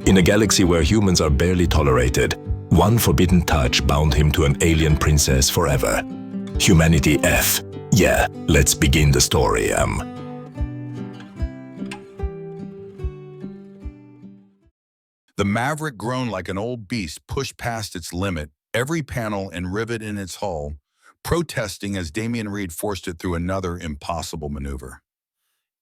In a galaxy where humans are barely tolerated, one forbidden touch bound him to an alien princess forever. Humanity F. Yeah, let's begin the story, The Maverick groaned like an old beast pushed past its limit, every panel and rivet in its hull, protesting as Damian Reed forced it through another impossible maneuver.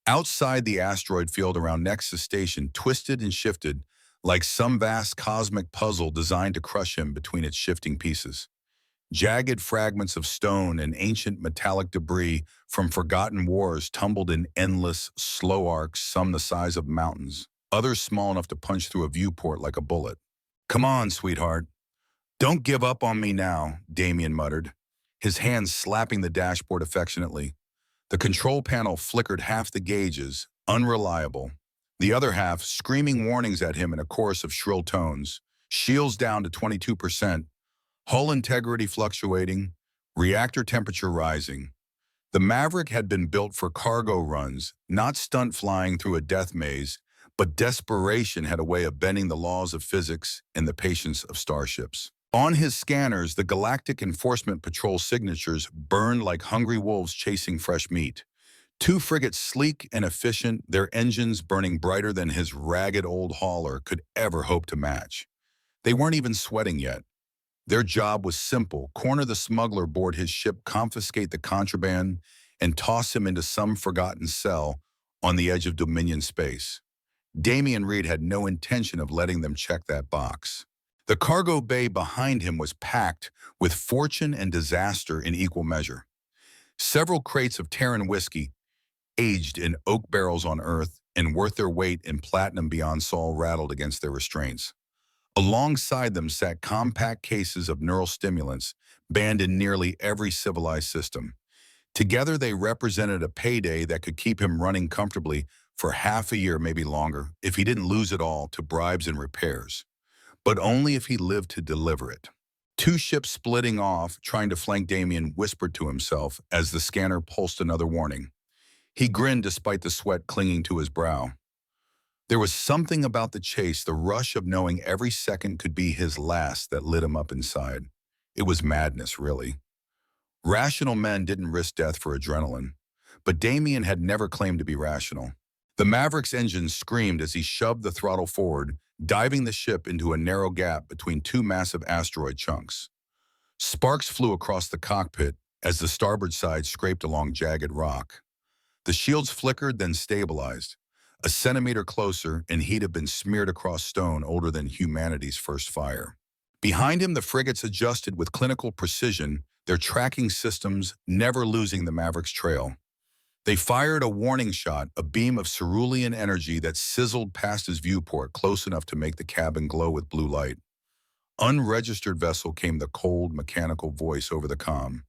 Outside the asteroid field around Nexus Station twisted and shifted like some vast cosmic puzzle designed to crush him between its shifting pieces. Jagged fragments of stone and ancient metallic debris from forgotten wars tumbled in endless, slow arcs, some the size of mountains, others small enough to punch through a viewport like a bullet. "Come on, sweetheart. Don't give up on me now," Damian muttered, his hands slapping the dashboard affectionately. The control panel flickered half the gauges, unreliable. The other half screaming warnings at him in a chorus of shrill tones. Shields down to 22%, hull integrity fluctuating, reactor temperature rising. The Maverick had been built for cargo runs, not stunt flying through a death maze, but desperation had a way of bending the laws of physics and the patience of starships. On his scanners, the Galactic Enforcement Patrol signatures burned like hungry wolves chasing fresh meat. Two frigates sleek and efficient, their engines burning brighter than his ragged old hauler could ever hope to match. They weren't even sweating yet. Their job was simple: corner the smuggler aboard his ship, confiscate the contraband, and toss him into some forgotten cell on the edge of Dominion space. Damian Reed had no intention of letting them check that box. The cargo bay behind him was packed with fortune and disaster in equal measure. Several crates of Terran whiskey, aged in oak barrels on Earth and worth their weight in platinum beyond Sol, rattled against their restraints. Alongside them sat compact cases of neural stimulants, banned in nearly every civilized system. Together they represented a payday that could keep him running comfortably for half a year, maybe longer, if he didn't lose it all to bribes and repairs. But only if he lived to deliver it. Two ships splitting off, trying to flank Damian, whispered to himself as the scanner pulsed another warning. He grinned despite the sweat clinging to his brow. There was something about the chase, the rush of knowing every second could be his last, that lit him up inside. It was madness, really. Rational men didn't risk death for adrenaline, but Damian had never claimed to be rational. The Maverick's engine screamed as he shoved the throttle forward, diving the ship into a narrow gap between two massive asteroid chunks. Sparks flew across the cockpit as the starboard side scraped along jagged rock. The shields flickered, then stabilized. A centimeter closer, and he'd have been smeared across stone older than humanity's first fire. Behind him, the frigates adjusted with clinical precision, their tracking systems never losing the Maverick's trail. They fired a warning shot, a beam of cerulean energy that sizzled past his viewport, close enough to make the cabin glow with blue light. "Unregistered vessel," came the cold, mechanical voice over the comm.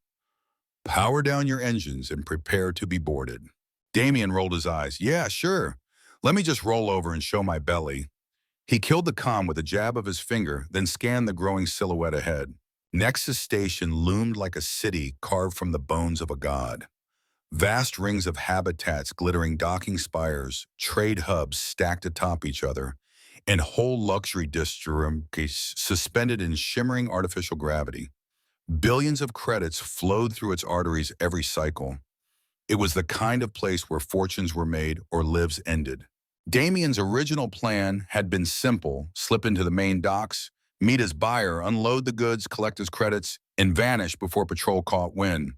"Power down your engines and prepare to be boarded." Damian rolled his eyes. "Yeah, sure. Let me just roll over and show my belly." He killed the comm with a jab of his finger, then scanned the growing silhouette ahead. Nexus Station loomed like a city carved from the bones of a god. Vast rings of habitats, glittering docking spires, trade hubs stacked atop each other, and whole luxury districts suspended in shimmering artificial gravity. Billions of credits flowed through its arteries every cycle. It was the kind of place where fortunes were made or lives ended. Damian's original plan had been simple: slip into the main docks, meet his buyer, unload the goods, collect his credits, and vanish before patrol caught wind.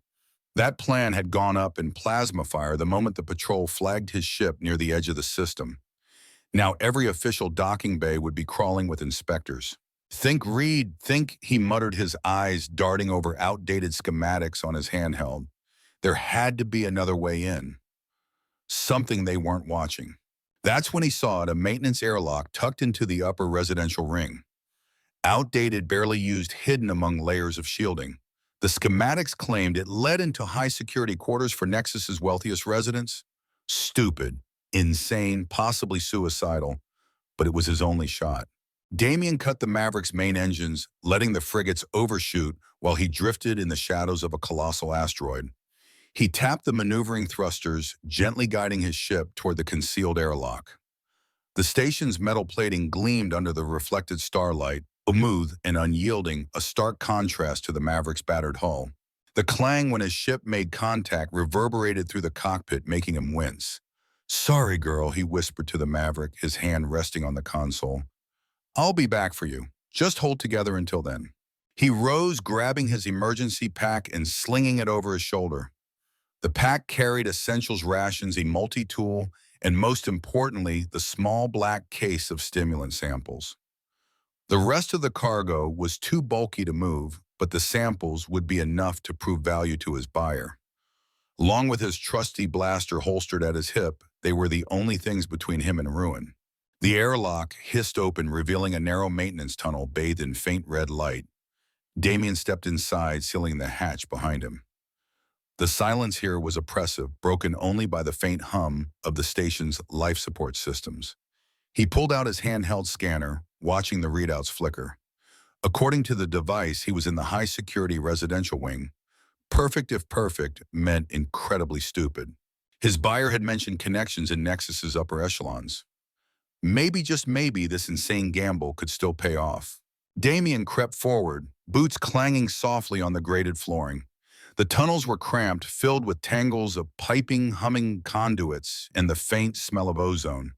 That plan had gone up in plasma fire the moment the patrol flagged his ship near the edge of the system. Now every official docking bay would be crawling with inspectors. "Think, Reed, think," he muttered, his eyes darting over outdated schematics on his handheld. There had to be another way in. Something they weren't watching. That's when he saw it, a maintenance airlock tucked into the upper residential ring. Outdated, barely used, hidden among layers of shielding. The schematics claimed it led into high-security quarters for Nexus's wealthiest residents. Stupid, insane, possibly suicidal, but it was his only shot. Damian cut the Maverick's main engines, letting the frigates overshoot while he drifted in the shadows of a colossal asteroid. He tapped the maneuvering thrusters, gently guiding his ship toward the concealed airlock. The station's metal plating gleamed under the reflected starlight, smooth and unyielding, a stark contrast to the Maverick's battered hull. The clang when his ship made contact reverberated through the cockpit, making him wince. "Sorry, girl," he whispered to the Maverick, his hand resting on the console. "I'll be back for you. Just hold together until then." He rose, grabbing his emergency pack and slinging it over his shoulder. The pack carried essentials rations, a multi-tool, and most importantly, the small black case of stimulant samples. The rest of the cargo was too bulky to move, but the samples would be enough to prove value to his buyer. Along with his trusty blaster holstered at his hip, they were the only things between him and ruin. The airlock hissed open, revealing a narrow maintenance tunnel bathed in faint red light. Damien stepped inside, sealing the hatch behind him. The silence here was oppressive, broken only by the faint hum of the station's life support systems. He pulled out his handheld scanner, watching the readouts flicker. According to the device, he was in the high-security residential wing. Perfect if perfect meant incredibly stupid. His buyer had mentioned connections in Nexus's upper echelons. Maybe, just maybe, this insane gamble could still pay off. Damien crept forward, boots clanging softly on the grated flooring. The tunnels were cramped, filled with tangles of piping, humming conduits and the faint smell of ozone.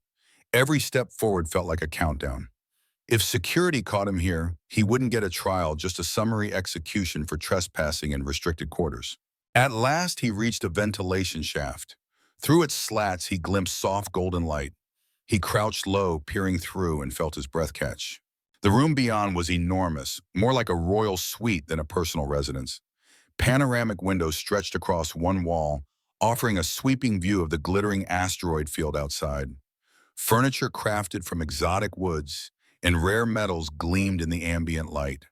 Every step forward felt like a countdown. If security caught him here, he wouldn't get a trial, just a summary execution for trespassing in restricted quarters. At last, he reached a ventilation shaft. Through its slats, he glimpsed soft golden light. He crouched low, peering through, and felt his breath catch. The room beyond was enormous, more like a royal suite than a personal residence. Panoramic windows stretched across one wall, offering a sweeping view of the glittering asteroid field outside. Furniture crafted from exotic woods and rare metals gleamed in the ambient light.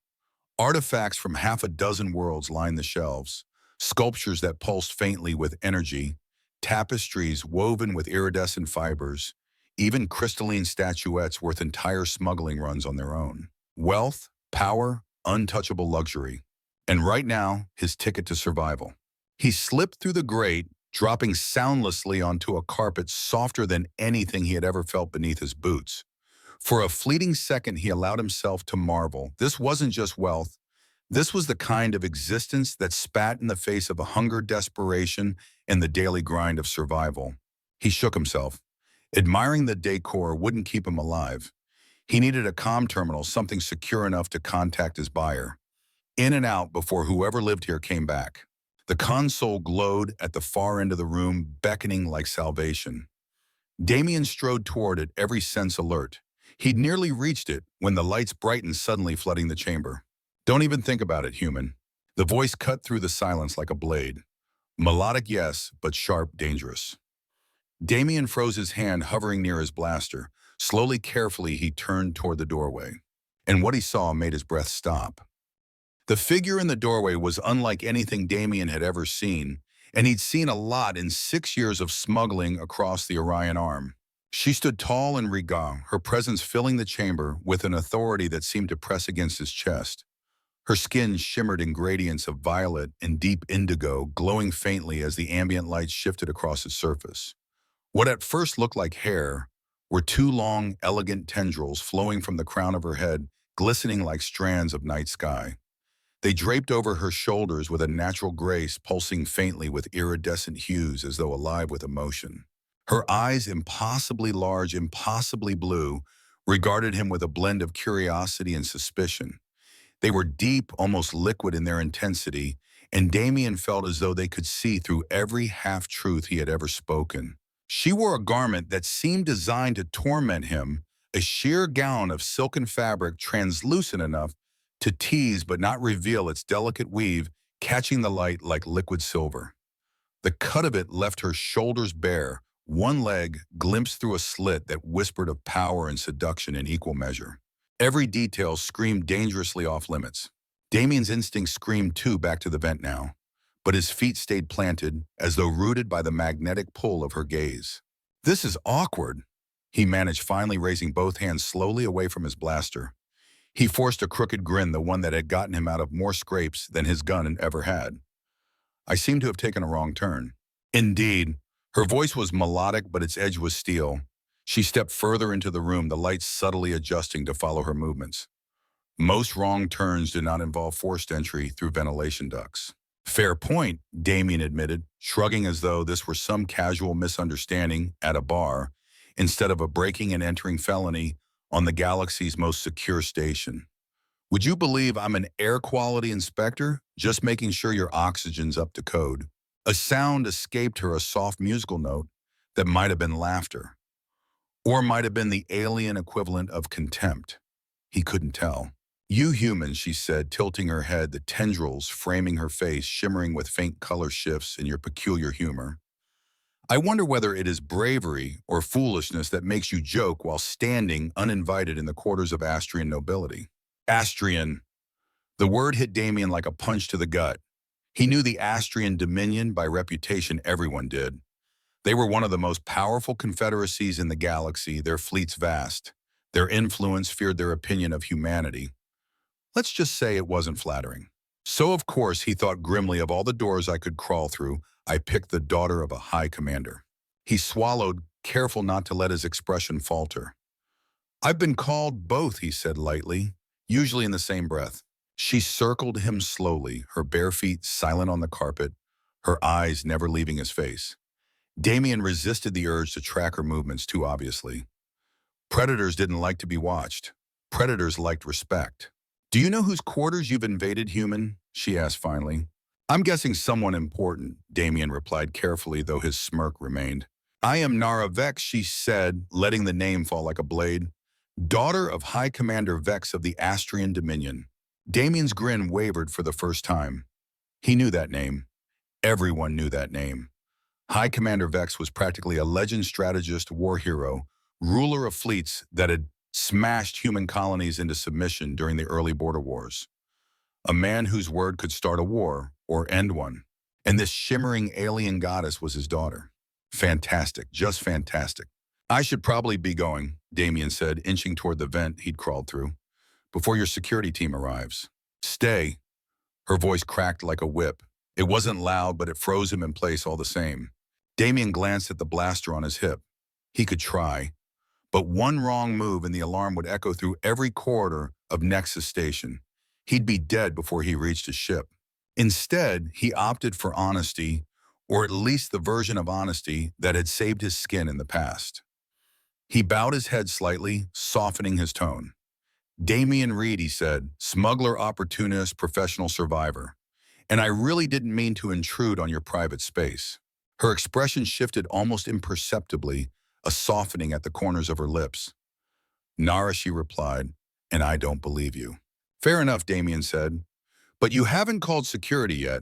Artifacts from half a dozen worlds lined the shelves, sculptures that pulsed faintly with energy, tapestries woven with iridescent fibers, even crystalline statuettes worth entire smuggling runs on their own. Wealth, power, untouchable luxury. And right now, his ticket to survival. He slipped through the grate, dropping soundlessly onto a carpet softer than anything he had ever felt beneath his boots. For a fleeting second, he allowed himself to marvel. This wasn't just wealth. This was the kind of existence that spat in the face of a hunger, desperation, and the daily grind of survival. He shook himself. Admiring the decor wouldn't keep him alive. He needed a comm terminal, something secure enough to contact his buyer. In and out before whoever lived here came back. The console glowed at the far end of the room, beckoning like salvation. Damien strode toward it, every sense alert. He'd nearly reached it when the lights brightened, suddenly flooding the chamber. "Don't even think about it, human." The voice cut through the silence like a blade. Melodic, yes, but sharp, dangerous. Damien froze, his hand hovering near his blaster. Slowly, carefully, he turned toward the doorway. And what he saw made his breath stop. The figure in the doorway was unlike anything Damien had ever seen, and he'd seen a lot in 6 years of smuggling across the Orion Arm. She stood tall and regal, her presence filling the chamber with an authority that seemed to press against his chest. Her skin shimmered in gradients of violet and deep indigo, glowing faintly as the ambient light shifted across its surface. What at first looked like hair were 2 long, elegant tendrils flowing from the crown of her head, glistening like strands of night sky. They draped over her shoulders with a natural grace, pulsing faintly with iridescent hues as though alive with emotion. Her eyes, impossibly large, impossibly blue, regarded him with a blend of curiosity and suspicion. They were deep, almost liquid in their intensity, and Damien felt as though they could see through every half-truth he had ever spoken. She wore a garment that seemed designed to torment him, a sheer gown of silken fabric translucent enough to tease but not reveal its delicate weave, catching the light like liquid silver. The cut of it left her shoulders bare, one leg glimpsed through a slit that whispered of power and seduction in equal measure. Every detail screamed dangerously off limits. Damien's instincts screamed too, back to the vent now, but his feet stayed planted, as though rooted by the magnetic pull of her gaze. "This is awkward," he managed, finally raising both hands slowly away from his blaster. He forced a crooked grin, the one that had gotten him out of more scrapes than his gun ever had. "I seem to have taken a wrong turn." Indeed, her voice was melodic, but its edge was steel. She stepped further into the room, the lights subtly adjusting to follow her movements. Most wrong turns did not involve forced entry through ventilation ducts. Fair point, Damien admitted, shrugging as though this were some casual misunderstanding at a bar instead of a breaking and entering felony on the galaxy's most secure station. Would you believe I'm an air quality inspector, just making sure your oxygen's up to code? A sound escaped her, a soft musical note that might have been laughter, or might have been the alien equivalent of contempt. He couldn't tell. You humans, she said, tilting her head, the tendrils framing her face, shimmering with faint color shifts in your peculiar humor. I wonder whether it is bravery or foolishness that makes you joke while standing uninvited in the quarters of Astrian nobility. Astrian. The word hit Damien like a punch to the gut. He knew the Astrian Dominion by reputation, everyone did. They were one of the most powerful confederacies in the galaxy, their fleets vast. Their influence feared their opinion of humanity. Let's just say it wasn't flattering. So of course, he thought grimly, of all the doors I could crawl through, I picked the daughter of a high commander. He swallowed, careful not to let his expression falter. I've been called both, he said lightly, usually in the same breath. She circled him slowly, her bare feet silent on the carpet, her eyes never leaving his face. Damien resisted the urge to track her movements too obviously. Predators didn't like to be watched. Predators liked respect. Do you know whose quarters you've invaded, human? She asked finally. I'm guessing someone important, Damien replied carefully, though his smirk remained. I am Nara Vex, she said, letting the name fall like a blade. Daughter of High Commander Vex of the Astrian Dominion. Damien's grin wavered for the first time. He knew that name. Everyone knew that name. High Commander Vex was practically a legend strategist, war hero, ruler of fleets that had smashed human colonies into submission during the early border wars. A man whose word could start a war or end one. And this shimmering alien goddess was his daughter. Fantastic, just fantastic. I should probably be going, Damien said, inching toward the vent he'd crawled through, before your security team arrives. Stay. Her voice cracked like a whip. It wasn't loud, but it froze him in place all the same. Damien glanced at the blaster on his hip. He could try, but one wrong move and the alarm would echo through every corridor of Nexus Station. He'd be dead before he reached his ship. Instead, he opted for honesty, or at least the version of honesty that had saved his skin in the past. He bowed his head slightly, softening his tone. Damien Reed, he said, smuggler, opportunist, professional survivor. And I really didn't mean to intrude on your private space. Her expression shifted almost imperceptibly, a softening at the corners of her lips. Nara, she replied, and I don't believe you. Fair enough, Damien said. But you haven't called security yet,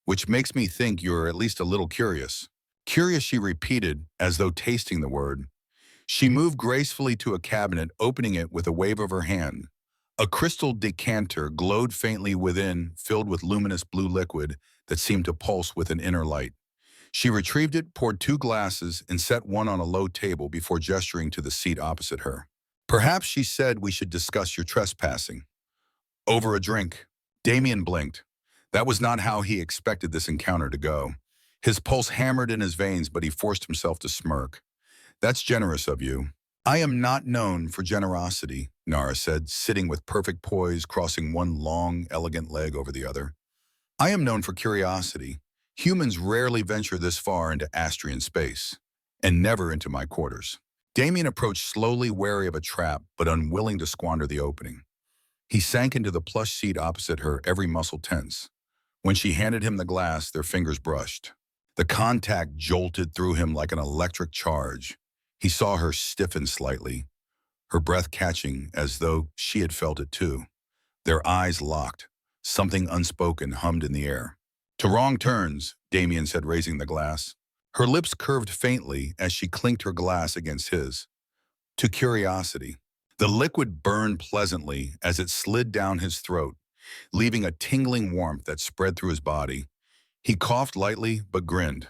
which makes me think you're at least a little curious. Curious, she repeated, as though tasting the word. She moved gracefully to a cabinet, opening it with a wave of her hand. A crystal decanter glowed faintly within, filled with luminous blue liquid that seemed to pulse with an inner light. She retrieved it, poured 2 glasses, and set one on a low table before gesturing to the seat opposite her. Perhaps, she said, we should discuss your trespassing. Over a drink. Damien blinked. That was not how he expected this encounter to go. His pulse hammered in his veins, but he forced himself to smirk. That's generous of you. I am not known for generosity, Nara said, sitting with perfect poise, crossing one long, elegant leg over the other. I am known for curiosity. Humans rarely venture this far into Astrian space, and never into my quarters. Damien approached slowly, wary of a trap, but unwilling to squander the opening. He sank into the plush seat opposite her, every muscle tense. When she handed him the glass, their fingers brushed. The contact jolted through him like an electric charge. He saw her stiffen slightly, her breath catching as though she had felt it too. Their eyes locked. Something unspoken hummed in the air. To wrong turns, Damien said, raising the glass. Her lips curved faintly as she clinked her glass against his. To curiosity. The liquid burned pleasantly as it slid down his throat, leaving a tingling warmth that spread through his body. He coughed lightly, but grinned.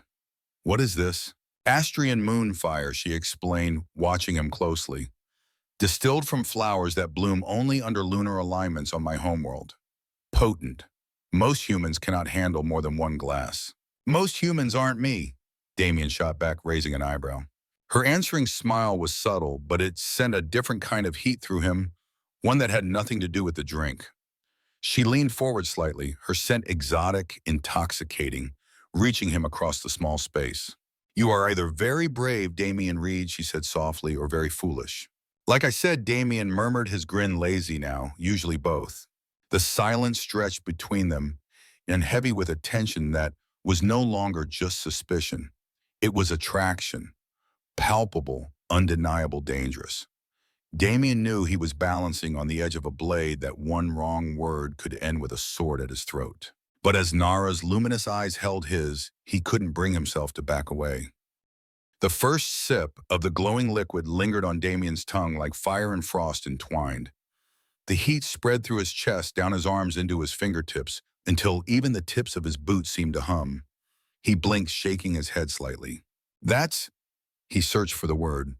What is this? Astrian moonfire, she explained, watching him closely. Distilled from flowers that bloom only under lunar alignments on my homeworld. Potent. Most humans cannot handle more than 1 glass. Most humans aren't me, Damien shot back, raising an eyebrow. Her answering smile was subtle, but it sent a different kind of heat through him, one that had nothing to do with the drink. She leaned forward slightly, her scent exotic, intoxicating, reaching him across the small space. "You are either very brave, Damian Reed," she said softly, "or very foolish." Like I said, Damian murmured, his grin lazy now, usually both. The silence stretched between them, and heavy with a tension that was no longer just suspicion. It was attraction, palpable, undeniable, dangerous. Damien knew he was balancing on the edge of a blade that one wrong word could end with a sword at his throat. But as Nara's luminous eyes held his, he couldn't bring himself to back away. The first sip of the glowing liquid lingered on Damien's tongue like fire and frost entwined. The heat spread through his chest, down his arms into his fingertips, until even the tips of his boots seemed to hum. He blinked, shaking his head slightly. "That's," he searched for the word,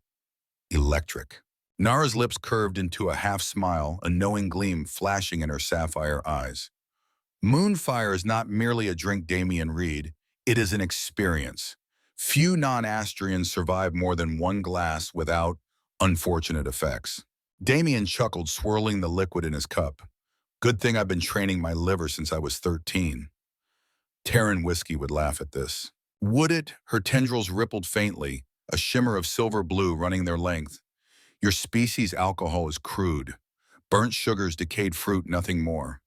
"electric." Nara's lips curved into a half smile, a knowing gleam flashing in her sapphire eyes. "Moonfire is not merely a drink, Damian Reed. It is an experience. Few non-Astrians survive more than one glass without unfortunate effects." Damien chuckled, swirling the liquid in his cup. "Good thing I've been training my liver since I was 13. Terran whiskey would laugh at this. Would it? Her tendrils rippled faintly, a shimmer of silver blue running their length. "Your species' alcohol is crude. Burnt sugars, decayed fruit, nothing more.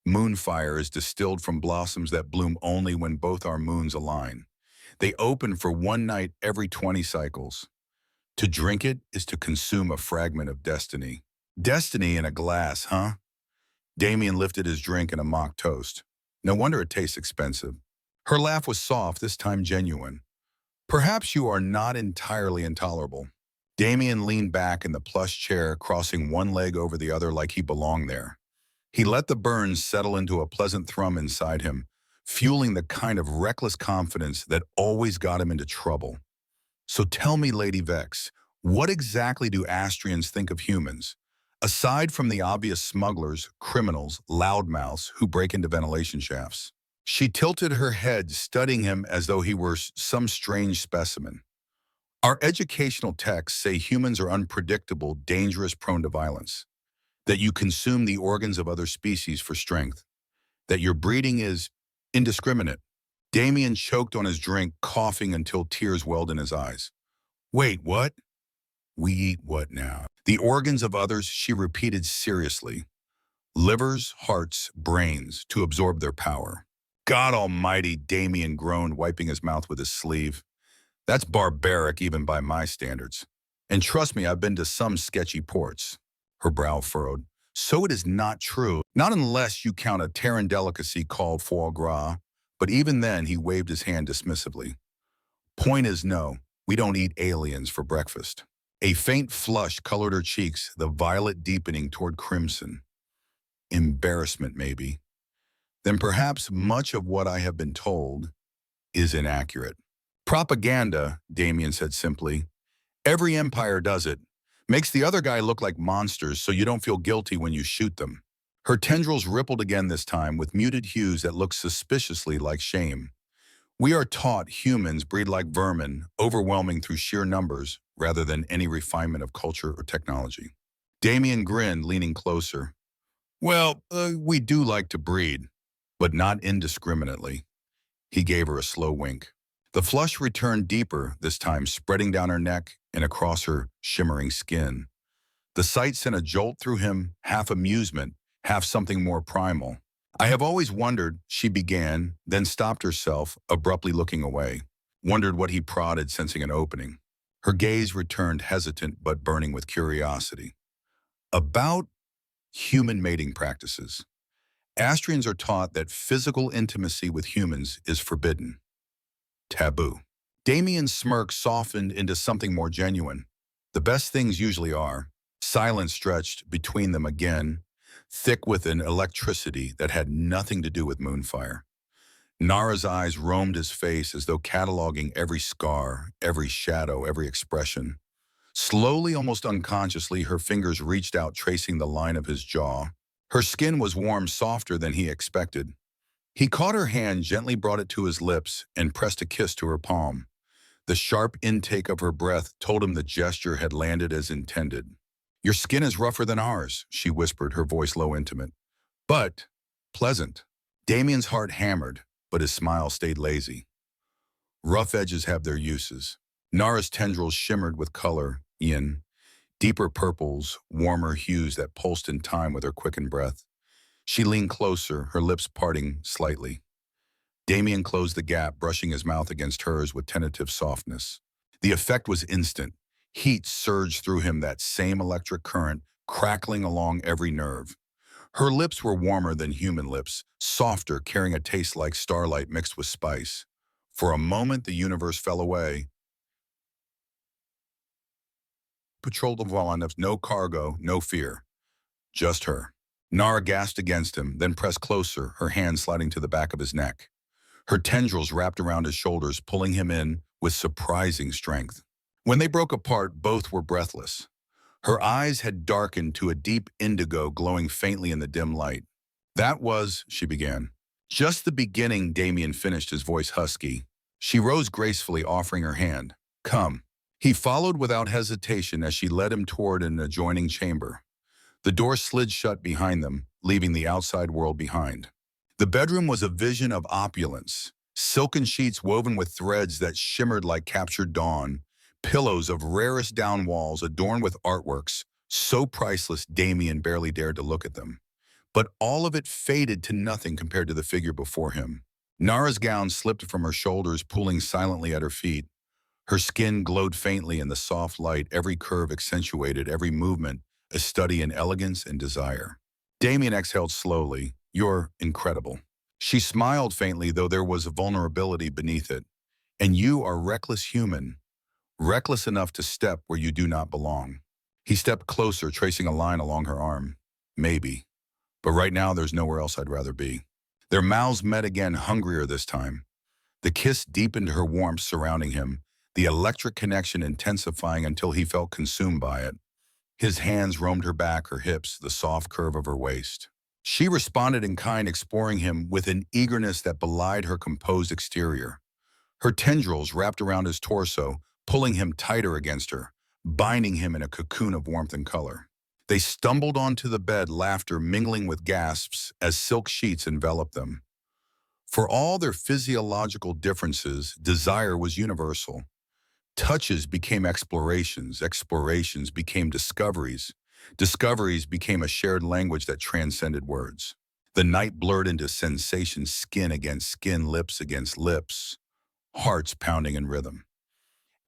Moonfire is distilled from blossoms that bloom only when both our moons align. They open for one night every 20 cycles. To drink it is to consume a fragment of destiny." "Destiny in a glass, huh?" Damien lifted his drink in a mock toast. "No wonder it tastes expensive." Her laugh was soft, this time genuine. "Perhaps you are not entirely intolerable." Damien leaned back in the plush chair, crossing one leg over the other like he belonged there. He let the burns settle into a pleasant thrum inside him, fueling the kind of reckless confidence that always got him into trouble. "So tell me, Lady Vex, what exactly do Astrians think of humans? Aside from the obvious smugglers, criminals, loudmouths who break into ventilation shafts." She tilted her head, studying him as though he were some strange specimen. "Our educational texts say humans are unpredictable, dangerous, prone to violence. That you consume the organs of other species for strength. That your breeding is indiscriminate." Damien choked on his drink, coughing until tears welled in his eyes. "Wait, what?" "We eat what now?" "The organs of others," she repeated seriously. "Livers, hearts, brains, to absorb their power." "God almighty," Damien groaned, wiping his mouth with his sleeve. "That's barbaric even by my standards. And trust me, I've been to some sketchy ports." Her brow furrowed. "So it is not true. Not unless you count a Terran delicacy called foie gras." But even then, he waved his hand dismissively. "Point is no, we don't eat aliens for breakfast." A faint flush colored her cheeks, the violet deepening toward crimson. Embarrassment, maybe. "Then perhaps much of what I have been told is inaccurate." "Propaganda," Damien said simply. "Every empire does it. Makes the other guy look like monsters so you don't feel guilty when you shoot them." Her tendrils rippled again, this time with muted hues that looked suspiciously like shame. "We are taught humans breed like vermin, overwhelming through sheer numbers rather than any refinement of culture or technology." Damien grinned, leaning closer. "Well, we do like to breed, but not indiscriminately." He gave her a slow wink. The flush returned deeper, this time spreading down her neck and across her shimmering skin. The sight sent a jolt through him, half amusement, half something more primal. "I have always wondered," she began, then stopped herself, abruptly looking away. Wondered what he prodded, sensing an opening. Her gaze returned, hesitant but burning with curiosity. "About human mating practices. Astrians are taught that physical intimacy with humans is forbidden. Taboo." Damien's smirk softened into something more genuine. The best things usually are. Silence stretched between them again, thick with an electricity that had nothing to do with Moonfire. Nara's eyes roamed his face as though cataloging every scar, every shadow, every expression. Slowly, almost unconsciously, her fingers reached out, tracing the line of his jaw. Her skin was warm, softer than he expected. He caught her hand, gently brought it to his lips, and pressed a kiss to her palm. The sharp intake of her breath told him the gesture had landed as intended. "Your skin is rougher than ours," she whispered, her voice low intimate. "But pleasant." Damien's heart hammered, but his smile stayed lazy. Rough edges have their uses. Nara's tendrils shimmered with color, in deeper purples, warmer hues that pulsed in time with her quickened breath. She leaned closer, her lips parting slightly. Damien closed the gap, brushing his mouth against hers with tentative softness. The effect was instant. Heat surged through him, that same electric current, crackling along every nerve. Her lips were warmer than human lips, softer, carrying a taste like starlight mixed with spice. For a moment, the universe fell away. Patrolled of Wallanoffs, no cargo, no fear. Just her. Nara gasped against him, then pressed closer, her hand sliding to the back of his neck. Her tendrils wrapped around his shoulders, pulling him in with surprising strength. When they broke apart, both were breathless. Her eyes had darkened to a deep indigo glowing faintly in the dim light. "That was," she began. "Just the beginning," Damien finished, his voice husky. She rose gracefully, offering her hand. "Come." He followed without hesitation as she led him toward an adjoining chamber. The door slid shut behind them, leaving the outside world behind. The bedroom was a vision of opulence. Silken sheets woven with threads that shimmered like captured dawn, pillows of rarest down walls adorned with artworks, so priceless Damien barely dared to look at them. But all of it faded to nothing compared to the figure before him. Nara's gown slipped from her shoulders, pulling silently at her feet. Her skin glowed faintly in the soft light, every curve accentuated, every movement a study in elegance and desire. Damien exhaled slowly. "You're incredible." She smiled faintly, though there was a vulnerability beneath it. "And you are reckless human, reckless enough to step where you do not belong." He stepped closer, tracing a line along her arm. "Maybe. But right now there's nowhere else I'd rather be." Their mouths met again, hungrier this time. The kiss deepened her warmth surrounding him, the electric connection intensifying until he felt consumed by it. His hands roamed her back, her hips, the soft curve of her waist. She responded in kind, exploring him with an eagerness that belied her composed exterior. Her tendrils wrapped around his torso, pulling him tighter against her, binding him in a cocoon of warmth and color. They stumbled onto the bed, laughter mingling with gasps as silk sheets enveloped them. For all their physiological differences, desire was universal. Touches became explorations, explorations became discoveries, discoveries became a shared language that transcended words. The night blurred into sensations, skin against skin, lips against lips, hearts pounding in rhythm.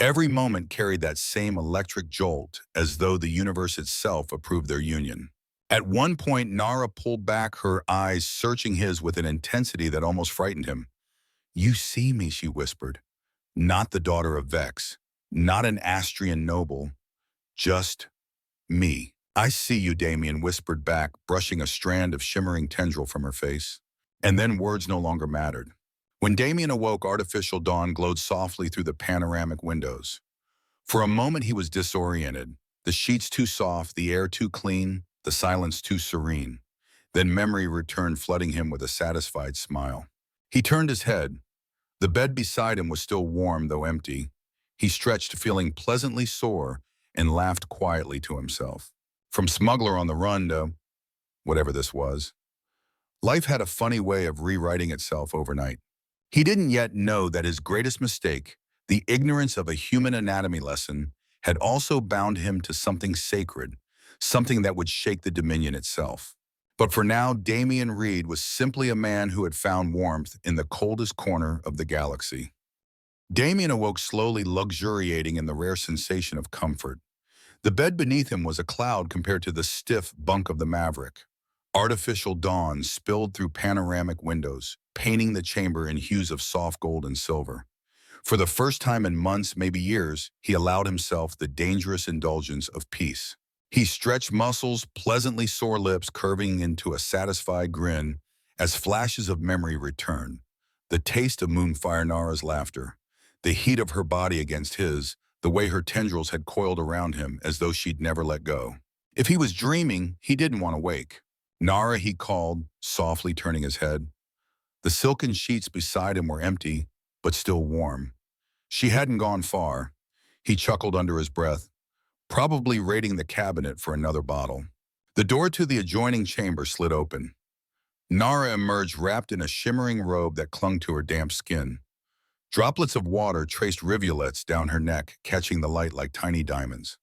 Every moment carried that same electric jolt, as though the universe itself approved their union. At one point, Nara pulled back, her eyes searching his with an intensity that almost frightened him. "You see me," she whispered. "Not the daughter of Vex, not an Astrian noble, just me." "I see you," Damien whispered back, brushing a strand of shimmering tendril from her face. And then words no longer mattered. When Damien awoke, artificial dawn glowed softly through the panoramic windows. For a moment he was disoriented, the sheets too soft, the air too clean, the silence too serene. Then memory returned, flooding him with a satisfied smile. He turned his head. The bed beside him was still warm, though empty. He stretched, feeling pleasantly sore, and laughed quietly to himself. From smuggler on the run to whatever this was, life had a funny way of rewriting itself overnight. He didn't yet know that his greatest mistake, the ignorance of a human anatomy lesson, had also bound him to something sacred, something that would shake the Dominion itself. But for now, Damien Reed was simply a man who had found warmth in the coldest corner of the galaxy. Damien awoke slowly, luxuriating in the rare sensation of comfort. The bed beneath him was a cloud compared to the stiff bunk of the Maverick. Artificial dawn spilled through panoramic windows, painting the chamber in hues of soft gold and silver. For the first time in months, maybe years, he allowed himself the dangerous indulgence of peace. He stretched muscles, pleasantly sore lips curving into a satisfied grin as flashes of memory returned. The taste of Moonfire Nara's laughter, the heat of her body against his, the way her tendrils had coiled around him as though she'd never let go. If he was dreaming, he didn't want to wake. "Nara," he called, softly turning his head. The silken sheets beside him were empty, but still warm. She hadn't gone far. He chuckled under his breath, probably raiding the cabinet for another bottle. The door to the adjoining chamber slid open. Nara emerged wrapped in a shimmering robe that clung to her damp skin. Droplets of water traced rivulets down her neck, catching the light like tiny diamonds.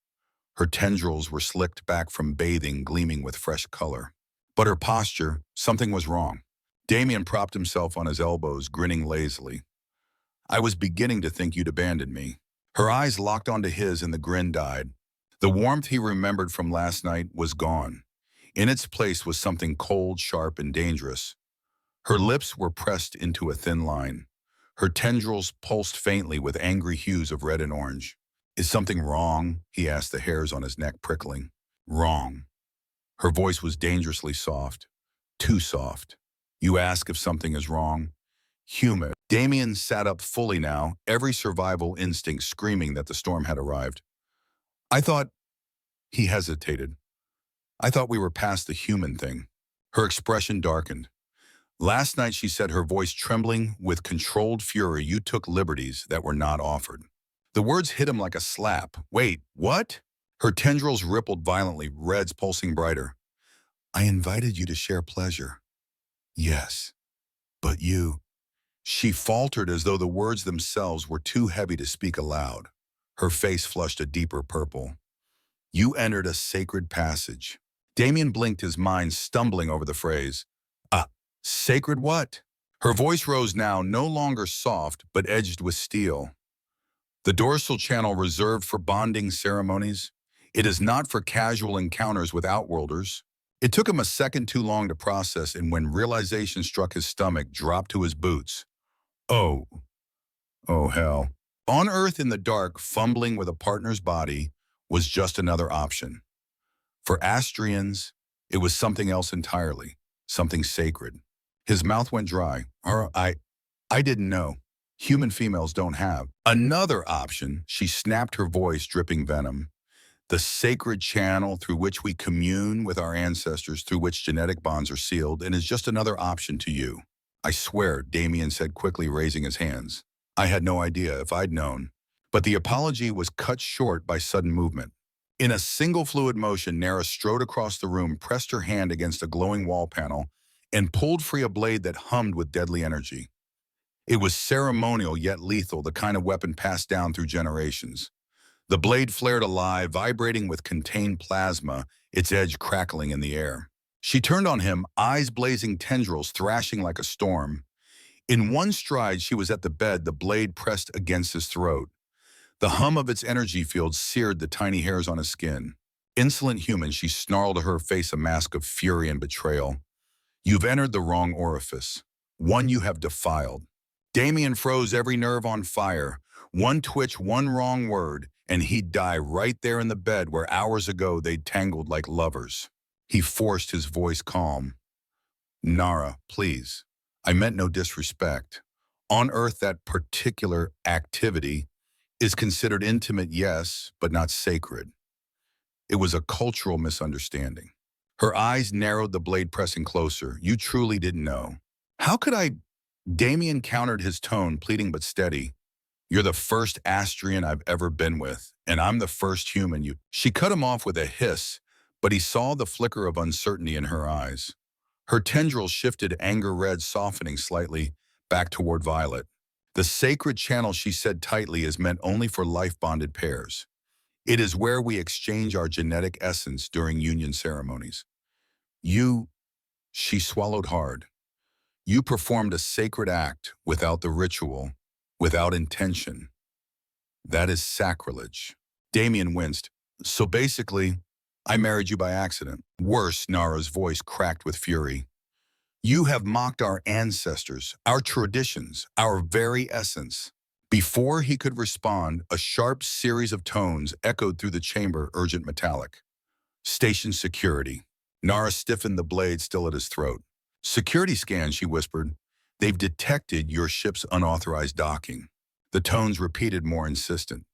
Her tendrils were slicked back from bathing, gleaming with fresh color. But her posture, something was wrong. Damien propped himself on his elbows, grinning lazily. I was beginning to think you'd abandoned me. Her eyes locked onto his and the grin died. The warmth he remembered from last night was gone. In its place was something cold, sharp, and dangerous. Her lips were pressed into a thin line. Her tendrils pulsed faintly with angry hues of red and orange. Is something wrong? He asked, the hairs on his neck prickling. Wrong. Her voice was dangerously soft. Too soft. You ask if something is wrong? Human. Damien sat up fully now, every survival instinct screaming that the storm had arrived. I thought... He hesitated. I thought we were past the human thing. Her expression darkened. Last night, she said, her voice trembling with controlled fury, you took liberties that were not offered. The words hit him like a slap. Wait, what? Her tendrils rippled violently, reds pulsing brighter. I invited you to share pleasure. Yes, but you... She faltered as though the words themselves were too heavy to speak aloud. Her face flushed a deeper purple. You entered a sacred passage. Damien blinked, his mind stumbling over the phrase. Sacred what? Her voice rose now, no longer soft, but edged with steel. The dorsal channel reserved for bonding ceremonies. It is not for casual encounters with outworlders. It took him a second too long to process, and when realization struck his stomach, dropped to his boots. Oh hell. On Earth in the dark, fumbling with a partner's body was just another option. For Astrians, it was something else entirely, something sacred. His mouth went dry. I didn't know. Human females don't have. Another option, she snapped, her voice dripping venom. The sacred channel through which we commune with our ancestors, through which genetic bonds are sealed, and is just another option to you. I swear, Damien said quickly, raising his hands. I had no idea if I'd known. But the apology was cut short by sudden movement. In a single fluid motion, Nara strode across the room, pressed her hand against a glowing wall panel, and pulled free a blade that hummed with deadly energy. It was ceremonial yet lethal, the kind of weapon passed down through generations. The blade flared alive, vibrating with contained plasma, its edge crackling in the air. She turned on him, eyes blazing, tendrils thrashing like a storm. In one stride, she was at the bed, the blade pressed against his throat. The hum of its energy field seared the tiny hairs on his skin. Insolent human, she snarled to her face, a mask of fury and betrayal. You've entered the wrong orifice, one you have defiled. Damien froze, every nerve on fire. One twitch, one wrong word, and he'd die right there in the bed where hours ago they'd tangled like lovers. He forced his voice calm. Nara, please. I meant no disrespect. On Earth, that particular activity is considered intimate, yes, but not sacred. It was a cultural misunderstanding. Her eyes narrowed, the blade pressing closer. You truly didn't know. How could I? Damien countered, his tone pleading but steady. You're the first Astrian I've ever been with, and I'm the first human you... She cut him off with a hiss, but he saw the flicker of uncertainty in her eyes. Her tendrils shifted, anger red, softening slightly, back toward violet. The sacred channel, she said tightly, is meant only for life-bonded pairs. It is where we exchange our genetic essence during union ceremonies. She swallowed hard. You performed a sacred act without the ritual, without intention. That is sacrilege. Damien winced. So basically, I married you by accident. Worse, Nara's voice cracked with fury. You have mocked our ancestors, our traditions, our very essence. Before he could respond, a sharp series of tones echoed through the chamber, urgent, metallic. Station security. Nara stiffened, the blade still at his throat. Security scan, she whispered. They've detected your ship's unauthorized docking. The tones repeated, more insistent.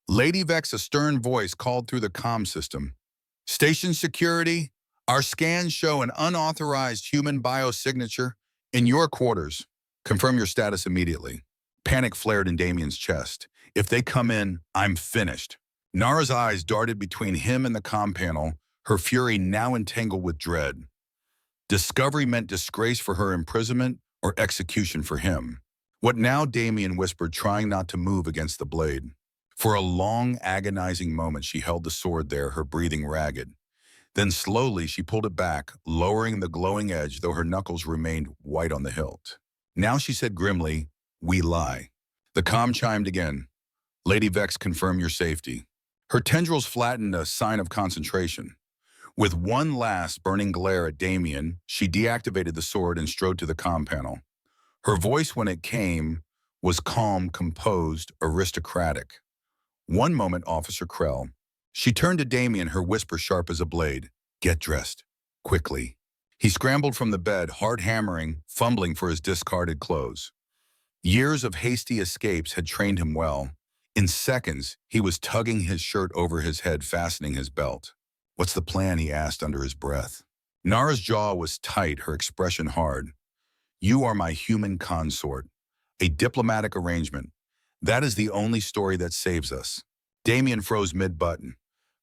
Lady Vex, a stern voice called through the comm system. Station security, our scans show an unauthorized human biosignature in your quarters. Confirm your status immediately. Panic flared in Damien's chest. If they come in, I'm finished. Nara's eyes darted between him and the comm panel, her fury now entangled with dread. Discovery meant disgrace for her, imprisonment, or execution for him. What now? Damien whispered, trying not to move against the blade. For a long, agonizing moment, she held the sword there, her breathing ragged. Then slowly she pulled it back, lowering the glowing edge, though her knuckles remained white on the hilt. Now she said grimly, "We lie." The comm chimed again. "Lady Vex, confirm your safety." Her tendrils flattened, a sign of concentration. With one last burning glare at Damien, she deactivated the sword and strode to the comm panel. Her voice, when it came, was calm, composed, aristocratic. "One moment, Officer Krell." She turned to Damien, her whisper sharp as a blade. "Get dressed. Quickly." He scrambled from the bed, hard hammering, fumbling for his discarded clothes. Years of hasty escapes had trained him well. In seconds, he was tugging his shirt over his head, fastening his belt. "What's the plan?" he asked under his breath. Nara's jaw was tight, her expression hard. "You are my human consort. A diplomatic arrangement. That is the only story that saves us." Damien froze mid-button.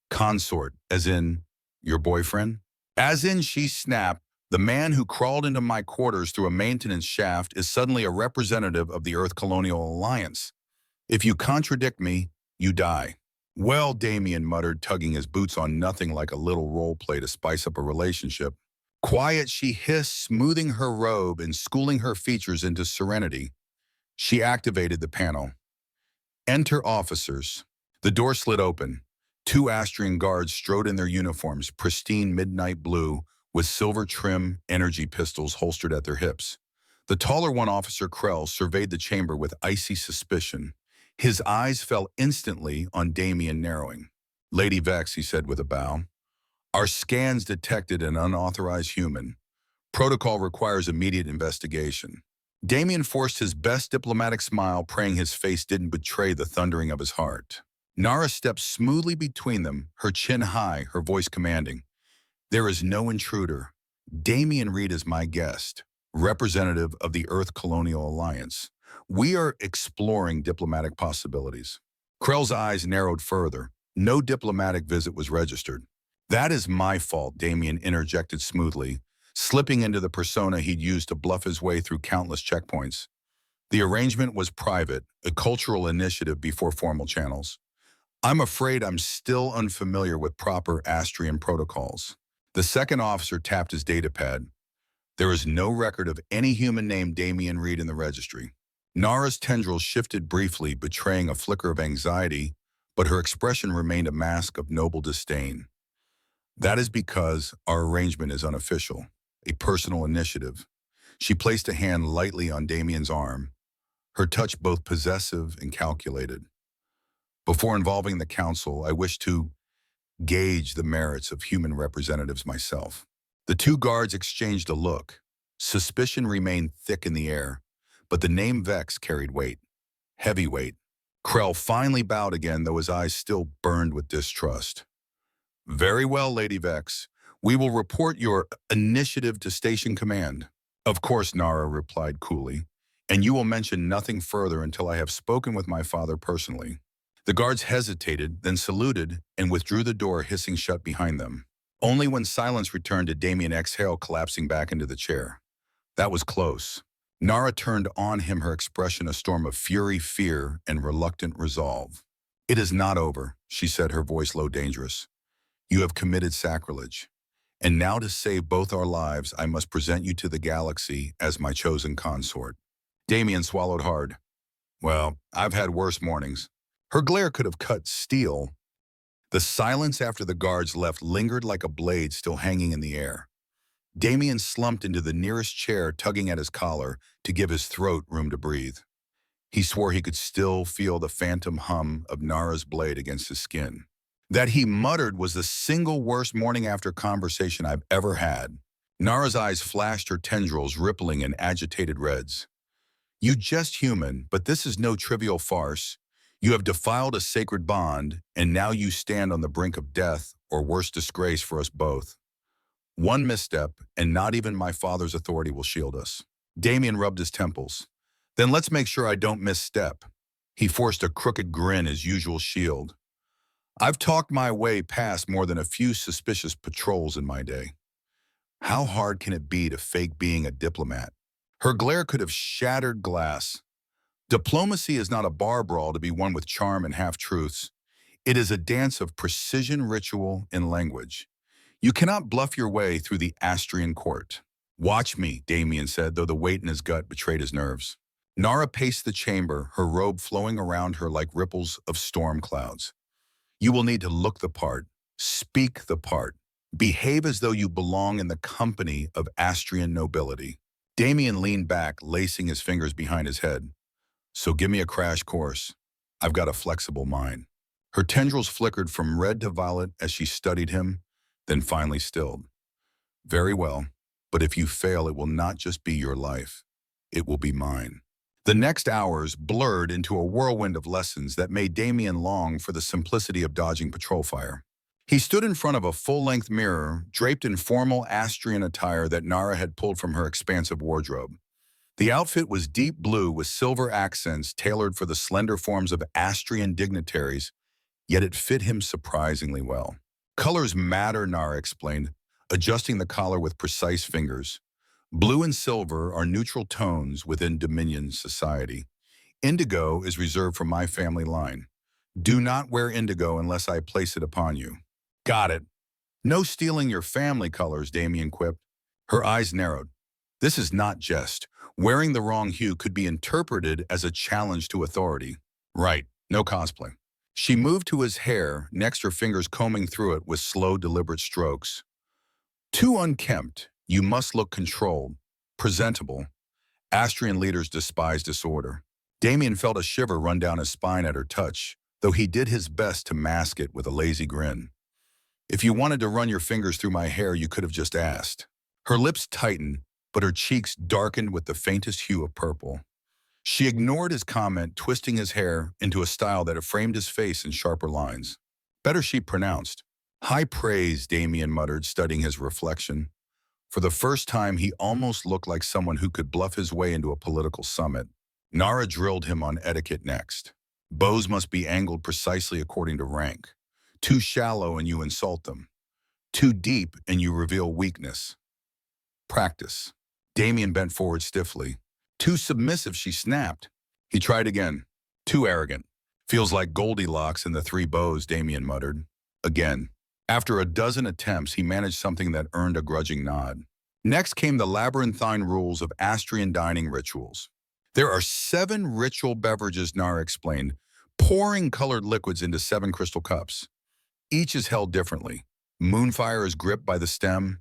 "Consort, as in your boyfriend?" "As in," she snapped, "the man who crawled into my quarters through a maintenance shaft is suddenly a representative of the Earth Colonial Alliance. If you contradict me, you die." "Well," Damien muttered, tugging his boots on nothing like a little role play to spice up a relationship. "Quiet," she hissed, smoothing her robe and schooling her features into serenity. She activated the panel. "Enter officers." The door slid open. Two Astrian guards strode in their uniforms, pristine midnight blue, with silver trim energy pistols holstered at their hips. The taller one, Officer Krell, surveyed the chamber with icy suspicion. His eyes fell instantly on Damien, narrowing. "Lady Vex," he said with a bow, "our scans detected an unauthorized human. Protocol requires immediate investigation." Damien forced his best diplomatic smile, praying his face didn't betray the thundering of his heart. Nara stepped smoothly between them, her chin high, her voice commanding. "There is no intruder. Damien Reed is my guest, representative of the Earth Colonial Alliance. We are exploring diplomatic possibilities." Krell's eyes narrowed further. No diplomatic visit was registered. "That is my fault," Damien interjected smoothly, slipping into the persona he'd used to bluff his way through countless checkpoints. "The arrangement was private, a cultural initiative before formal channels. I'm afraid I'm still unfamiliar with proper Astrian protocols." The second officer tapped his datapad. "There is no record of any human named Damien Reed in the registry." Nara's tendrils shifted briefly, betraying a flicker of anxiety, but her expression remained a mask of noble disdain. "That is because our arrangement is unofficial, a personal initiative." She placed a hand lightly on Damien's arm, her touch both possessive and calculated. "Before involving the council, I wish to gauge the merits of human representatives myself." The two guards exchanged a look. Suspicion remained thick in the air, but the name Vex carried weight. Heavy weight. Krell finally bowed again, though his eyes still burned with distrust. "Very well, Lady Vex. We will report your initiative to Station Command." "Of course," Nara replied coolly, "and you will mention nothing further until I have spoken with my father personally." The guards hesitated, then saluted, and withdrew, the door hissing shut behind them. Only when silence returned did Damien exhale, collapsing back into the chair. That was close. Nara turned on him, her expression a storm of fury, fear, and reluctant resolve. "It is not over," she said, her voice low, dangerous. "You have committed sacrilege. And now, to save both our lives, I must present you to the galaxy as my chosen consort." Damien swallowed hard. "Well, I've had worse mornings." Her glare could have cut steel. The silence after the guards left lingered like a blade still hanging in the air. Damien slumped into the nearest chair, tugging at his collar to give his throat room to breathe. He swore he could still feel the phantom hum of Nara's blade against his skin. That, he muttered, was the single worst morning after conversation I've ever had. Nara's eyes flashed, her tendrils rippling in agitated reds. "You just human, but this is no trivial farce. You have defiled a sacred bond, and now you stand on the brink of death or worse disgrace for us both. One misstep, and not even my father's authority will shield us." Damien rubbed his temples. Then let's make sure I don't misstep. He forced a crooked grin, his usual shield. I've talked my way past more than a few suspicious patrols in my day. How hard can it be to fake being a diplomat? Her glare could have shattered glass. Diplomacy is not a bar brawl to be won with charm and half-truths. It is a dance of precision, ritual, and language. You cannot bluff your way through the Astrian court. Watch me, Damien said, though the weight in his gut betrayed his nerves. Nara paced the chamber, her robe flowing around her like ripples of storm clouds. You will need to look the part, speak the part, behave as though you belong in the company of Astrian nobility. Damien leaned back, lacing his fingers behind his head. So give me a crash course. I've got a flexible mind. Her tendrils flickered from red to violet as she studied him, then finally stilled. Very well, but if you fail, it will not just be your life. It will be mine. The next hours blurred into a whirlwind of lessons that made Damien long for the simplicity of dodging patrol fire. He stood in front of a full-length mirror, draped in formal Astrian attire that Nara had pulled from her expansive wardrobe. The outfit was deep blue with silver accents tailored for the slender forms of Astrian dignitaries, yet it fit him surprisingly well. Colors matter, Nara explained, adjusting the collar with precise fingers. Blue and silver are neutral tones within Dominion society. Indigo is reserved for my family line. Do not wear indigo unless I place it upon you. Got it. No stealing your family colors, Damien quipped. Her eyes narrowed. This is not jest. Wearing the wrong hue could be interpreted as a challenge to authority. Right, no cosplay. She moved to his hair, next her fingers combing through it with slow, deliberate strokes. Too unkempt, you must look controlled, presentable. Astrian leaders despise disorder. Damien felt a shiver run down his spine at her touch, though he did his best to mask it with a lazy grin. If you wanted to run your fingers through my hair, you could have just asked. Her lips tightened, but her cheeks darkened with the faintest hue of purple. She ignored his comment, twisting his hair into a style that framed his face in sharper lines. Better, she pronounced. High praise, Damien muttered, studying his reflection. For the first time, he almost looked like someone who could bluff his way into a political summit. Nara drilled him on etiquette next. Bows must be angled precisely according to rank. Too shallow and you insult them. Too deep and you reveal weakness. Practice. Damien bent forward stiffly. Too submissive, she snapped. He tried again. Too arrogant. Feels like Goldilocks and the three bows, Damien muttered. Again. After a dozen attempts, he managed something that earned a grudging nod. Next came the labyrinthine rules of Astrian dining rituals. There are 7 ritual beverages, Nara explained, pouring colored liquids into 7 crystal cups. Each is held differently. Moonfire is gripped by the stem,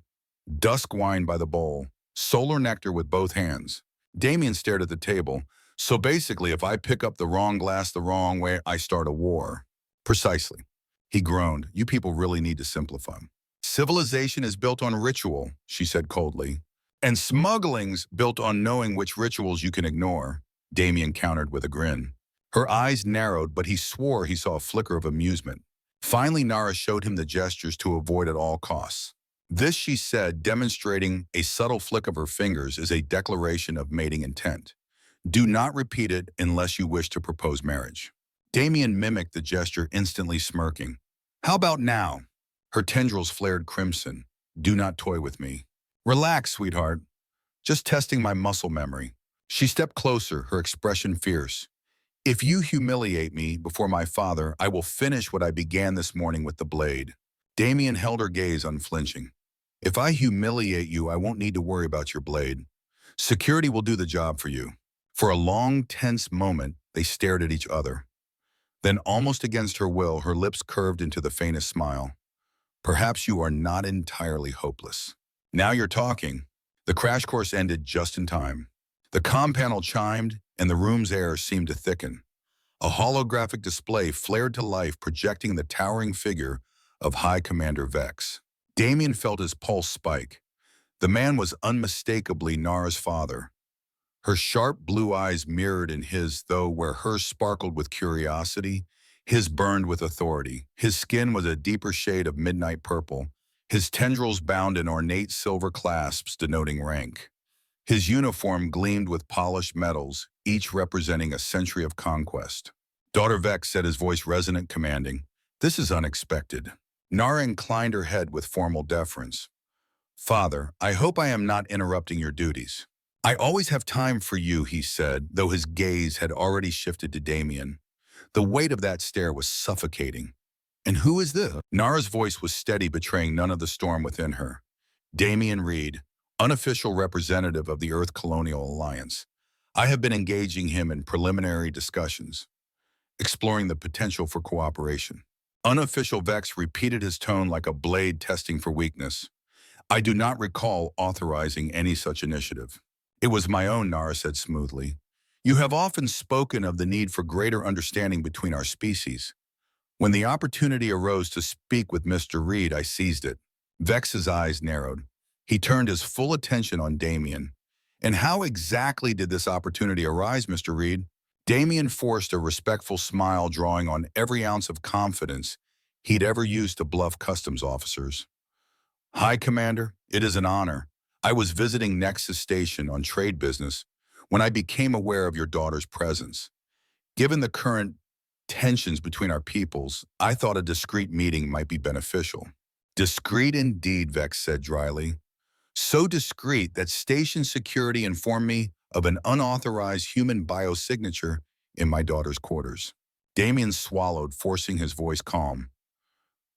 dusk wine by the bowl, solar nectar with both hands. Damien stared at the table. So basically, if I pick up the wrong glass the wrong way, I start a war. Precisely. He groaned. You people really need to simplify. Civilization is built on ritual, she said coldly. And smuggling's built on knowing which rituals you can ignore, Damien countered with a grin. Her eyes narrowed, but he swore he saw a flicker of amusement. Finally, Nara showed him the gestures to avoid at all costs. This, she said, demonstrating a subtle flick of her fingers, is a declaration of mating intent. Do not repeat it unless you wish to propose marriage. Damien mimicked the gesture, instantly smirking. How about now? Her tendrils flared crimson. Do not toy with me. Relax, sweetheart. Just testing my muscle memory. She stepped closer, her expression fierce. If you humiliate me before my father, I will finish what I began this morning with the blade. Damien held her gaze unflinching. If I humiliate you, I won't need to worry about your blade. Security will do the job for you. For a long, tense moment, they stared at each other. Then, almost against her will, her lips curved into the faintest smile. Perhaps you are not entirely hopeless. Now you're talking. The crash course ended just in time. The comm panel chimed, and the room's air seemed to thicken. A holographic display flared to life, projecting the towering figure of High Commander Vex. Damien felt his pulse spike. The man was unmistakably Nara's father. Her sharp blue eyes mirrored in his, though where hers sparkled with curiosity, his burned with authority. His skin was a deeper shade of midnight purple, his tendrils bound in ornate silver clasps denoting rank. His uniform gleamed with polished metals, each representing a century of conquest. Daughter Vex said, his voice resonant, commanding, "This is unexpected." Nara inclined her head with formal deference. "Father, I hope I am not interrupting your duties." "I always have time for you," he said, though his gaze had already shifted to Damien. The weight of that stare was suffocating. "And who is this?" Nara's voice was steady, betraying none of the storm within her. "Damien Reed, unofficial representative of the Earth Colonial Alliance. I have been engaging him in preliminary discussions, exploring the potential for cooperation." Unofficial Vex repeated his tone like a blade testing for weakness. "I do not recall authorizing any such initiative." "It was my own," Nara said smoothly. "You have often spoken of the need for greater understanding between our species. When the opportunity arose to speak with Mr. Reed, I seized it." Vex's eyes narrowed. He turned his full attention on Damien. "And how exactly did this opportunity arise, Mr. Reed?" Damien forced a respectful smile, drawing on every ounce of confidence he'd ever used to bluff customs officers. "Hi, Commander. It is an honor. I was visiting Nexus Station on trade business when I became aware of your daughter's presence. Given the current tensions between our peoples, I thought a discreet meeting might be beneficial." "Discreet indeed," Vex said dryly. "So discreet that station security informed me of an unauthorized human biosignature in my daughter's quarters." Damien swallowed, forcing his voice calm.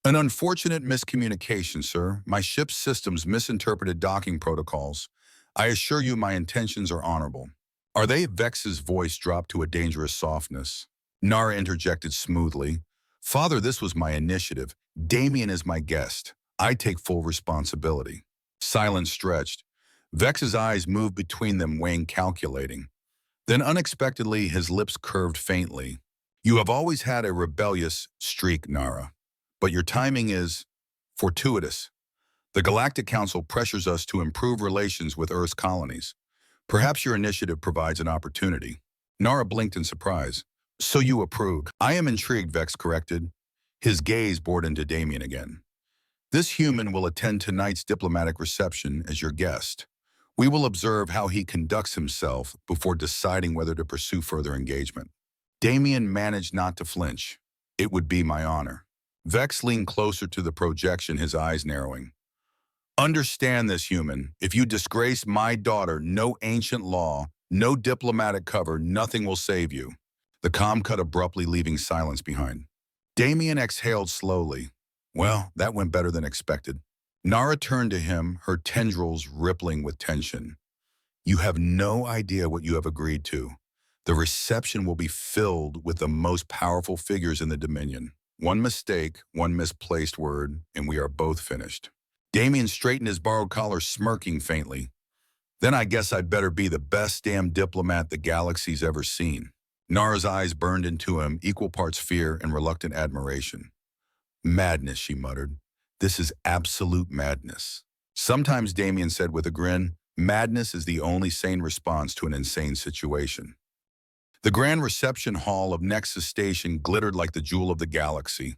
"An unfortunate miscommunication, sir. My ship's systems misinterpreted docking protocols. I assure you my intentions are honorable." "Are they?" Vex's voice dropped to a dangerous softness. Nara interjected smoothly. "Father, this was my initiative. Damien is my guest. I take full responsibility." Silence stretched. Vex's eyes moved between them, weighing, calculating. Then unexpectedly, his lips curved faintly. "You have always had a rebellious streak, Nara. But your timing is fortuitous. The Galactic Council pressures us to improve relations with Earth's colonies. Perhaps your initiative provides an opportunity." Nara blinked in surprise. "So you approve?" "I am intrigued," Vex corrected. His gaze bored into Damien again. "This human will attend tonight's diplomatic reception as your guest. We will observe how he conducts himself before deciding whether to pursue further engagement." Damien managed not to flinch. "It would be my honor." Vex leaned closer to the projection, his eyes narrowing. "Understand this, human. If you disgrace my daughter, no ancient law, no diplomatic cover, nothing will save you." The comm cut abruptly, leaving silence behind. Damien exhaled slowly. Well, that went better than expected. Nara turned to him, her tendrils rippling with tension. "You have no idea what you have agreed to. The reception will be filled with the most powerful figures in the Dominion. One mistake, one misplaced word, and we are both finished." Damien straightened his borrowed collar, smirking faintly. "Then I guess I'd better be the best damn diplomat the galaxy's ever seen." Nara's eyes burned into him, equal parts fear and reluctant admiration. "Madness," she muttered. "This is absolute madness." Sometimes, Damien said with a grin, madness is the only sane response to an insane situation. The grand reception hall of Nexus Station glittered like the jewel of the galaxy.